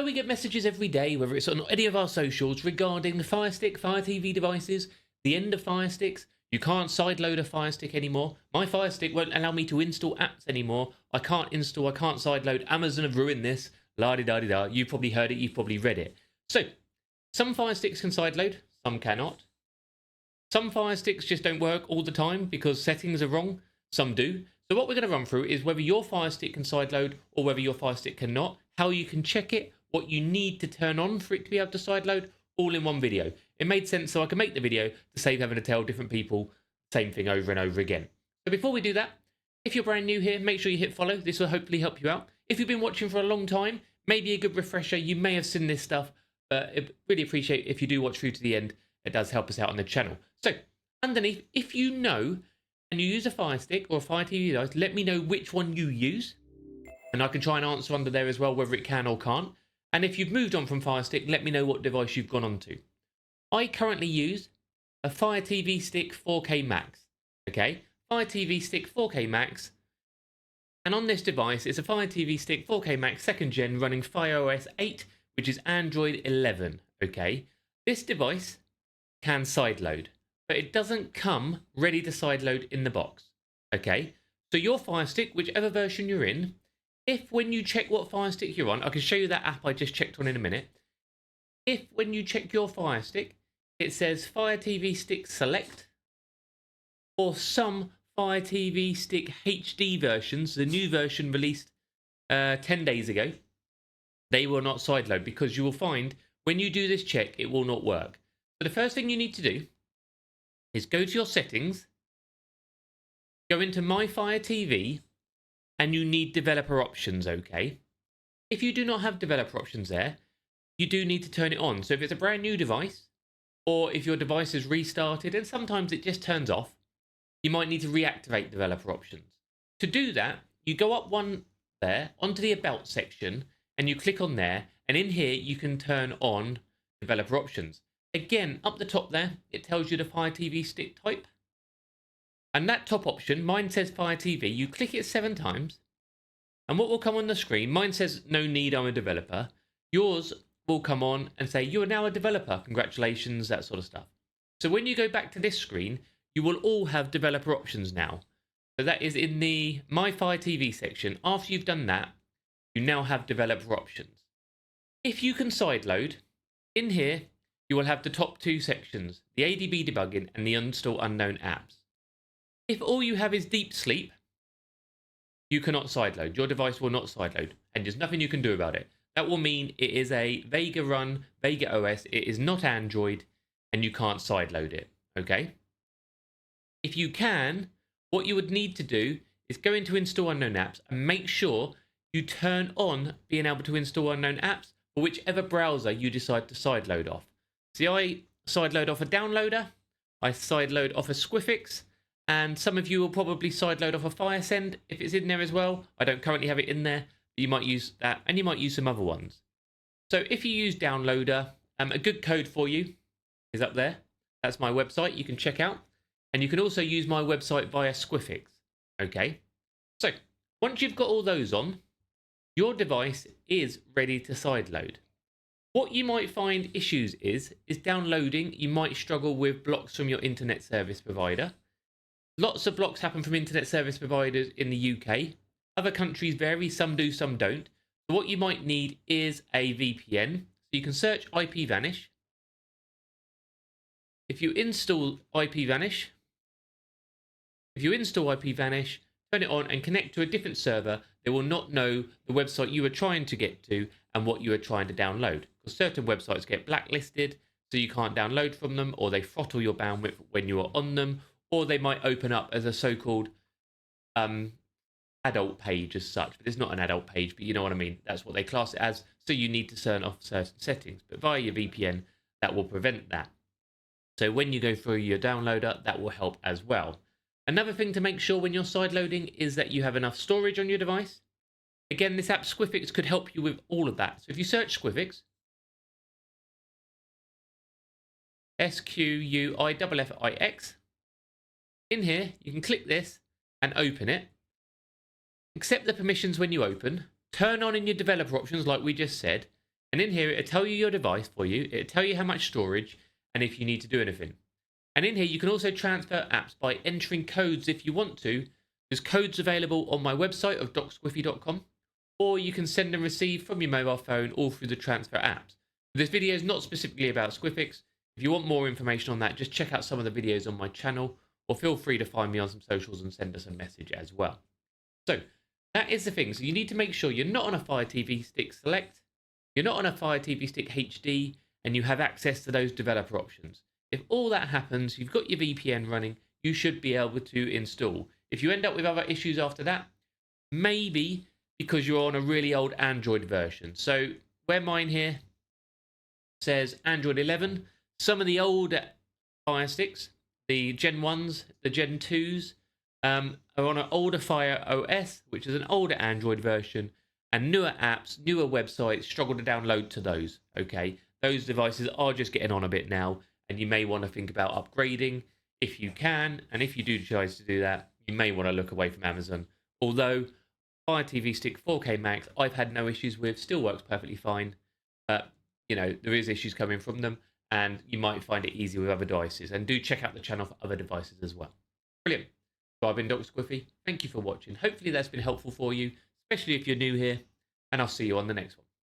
we get messages every day, whether it's on any of our socials, regarding the Firestick, Fire TV devices, the end of Firesticks. You can't sideload a Firestick anymore. My Firestick won't allow me to install apps anymore. I can't sideload. Amazon have ruined this. La-di-da-di-da. You've probably heard it, you've probably read it. So, some Firesticks can sideload, some cannot. Some Firesticks just don't work all the time because settings are wrong. Some do. So what we're going to run through is whether your Firestick can sideload or whether your Firestick cannot, how you can check it, what you need to turn on for it to be able to sideload, all in one video. It made sense so I can make the video to save having to tell different people the same thing over and over again. So before we do that, if you're brand new here, make sure you hit follow. This will hopefully help you out. If you've been watching for a long time, maybe a good refresher. You may have seen this stuff, but I really appreciate if you do watch through to the end. It does help us out on the channel. So underneath, if you know and you use a Firestick or a Fire TV device, let me know which one you use. And I can try and answer under there as well, whether it can or can't. And if you've moved on from Firestick, let me know what device you've gone on to. I currently use a Fire TV Stick 4K Max. Okay, Fire TV Stick 4K Max. And on this device, it's a Fire TV Stick 4K Max 2nd gen running FireOS 8, which is Android 11. Okay, this device can sideload, but it doesn't come ready to sideload in the box. Okay, so your Firestick, whichever version you're in, if when you check what Firestick you're on, I can show you that app I just checked on in a minute. If when you check your Firestick, it says Fire TV Stick Select, or some Fire TV Stick HD versions, the new version released 10 days ago, they will not sideload because you will find when you do this check, it will not work. So the first thing you need to do is go to your settings, go into My Fire TV, and you need developer options, okay? If you do not have developer options there, you do need to turn it on. So if it's a brand new device, or if your device is restarted, and sometimes it just turns off, you might need to reactivate developer options. To do that, you go up one there, onto the About section, and you click on there, and in here you can turn on developer options. Again, up the top there, it tells you the Fire TV Stick type. And that top option, mine says Fire TV, you click it 7 times, and what will come on the screen, mine says no need, I'm a developer. Yours will come on and say you are now a developer, congratulations, that sort of stuff. So when you go back to this screen, you will all have developer options now. So that is in the My Fire TV section. After you've done that, you now have developer options. If you can sideload, in here, you will have the top 2 sections, the ADB debugging and the install unknown apps. If all you have is deep sleep, you cannot sideload. Your device will not sideload, and there's nothing you can do about it. That will mean it is a Vega run, Vega OS. It is not Android, and you can't sideload it, okay? If you can, what you would need to do is go into install unknown apps and make sure you turn on being able to install unknown apps for whichever browser you decide to sideload off. See, I sideload off a downloader, I sideload off a Squiffix, and some of you will probably sideload off a Firesend if it's in there as well. I don't currently have it in there. You might use that, and you might use some other ones. So if you use Downloader, a good code for you is up there. That's my website you can check out. And you can also use my website via Squiffix. Okay, so once you've got all those on, your device is ready to sideload. What you might find issues is downloading. You might struggle with blocks from your internet service provider. Lots of blocks happen from internet service providers in the UK. Other countries vary, some do, some don't. So what you might need is a VPN. So you can search IPVanish. If you install IPVanish, turn it on and connect to a different server, they will not know the website you are trying to get to and what you are trying to download. Because certain websites get blacklisted, so you can't download from them, or they throttle your bandwidth when you are on them, or they might open up as a so-called adult page as such. But it's not an adult page, but you know what I mean. That's what they class it as. So you need to turn off certain settings. But via your VPN, that will prevent that. So when you go through your downloader, that will help as well. Another thing to make sure when you're sideloading is that you have enough storage on your device. Again, this app Squiffix could help you with all of that. So if you search Squiffix, Squiffix, in here, you can click this and open it. Accept the permissions when you open. Turn on in your developer options like we just said. And in here, it'll tell you your device for you. It'll tell you how much storage and if you need to do anything. And in here, you can also transfer apps by entering codes if you want to. There's codes available on my website of docsquiffy.com, or you can send and receive from your mobile phone all through the transfer apps. This video is not specifically about Squiffix. If you want more information on that, just check out some of the videos on my channel, or feel free to find me on some socials and send us a message as well. So that is the thing. So you need to make sure you're not on a Fire TV Stick Select, you're not on a Fire TV Stick HD, and you have access to those developer options. If all that happens, you've got your VPN running, you should be able to install. If you end up with other issues after that, maybe because you're on a really old Android version. So where mine here says Android 11, some of the older Fire Sticks, the Gen 1s, the Gen 2s, are on an older Fire OS, which is an older Android version, and newer apps, newer websites struggle to download to those, okay? Those devices are just getting on a bit now, and you may want to think about upgrading if you can, and if you do decide to do that, you may want to look away from Amazon. Although Fire TV Stick 4K Max, I've had no issues with, still works perfectly fine, but you know, there is issues coming from them, and you might find it easier with other devices. And do check out the channel for other devices as well. Brilliant. So I've been Dr. Squiffy. Thank you for watching. Hopefully that's been helpful for you, especially if you're new here, and I'll see you on the next one.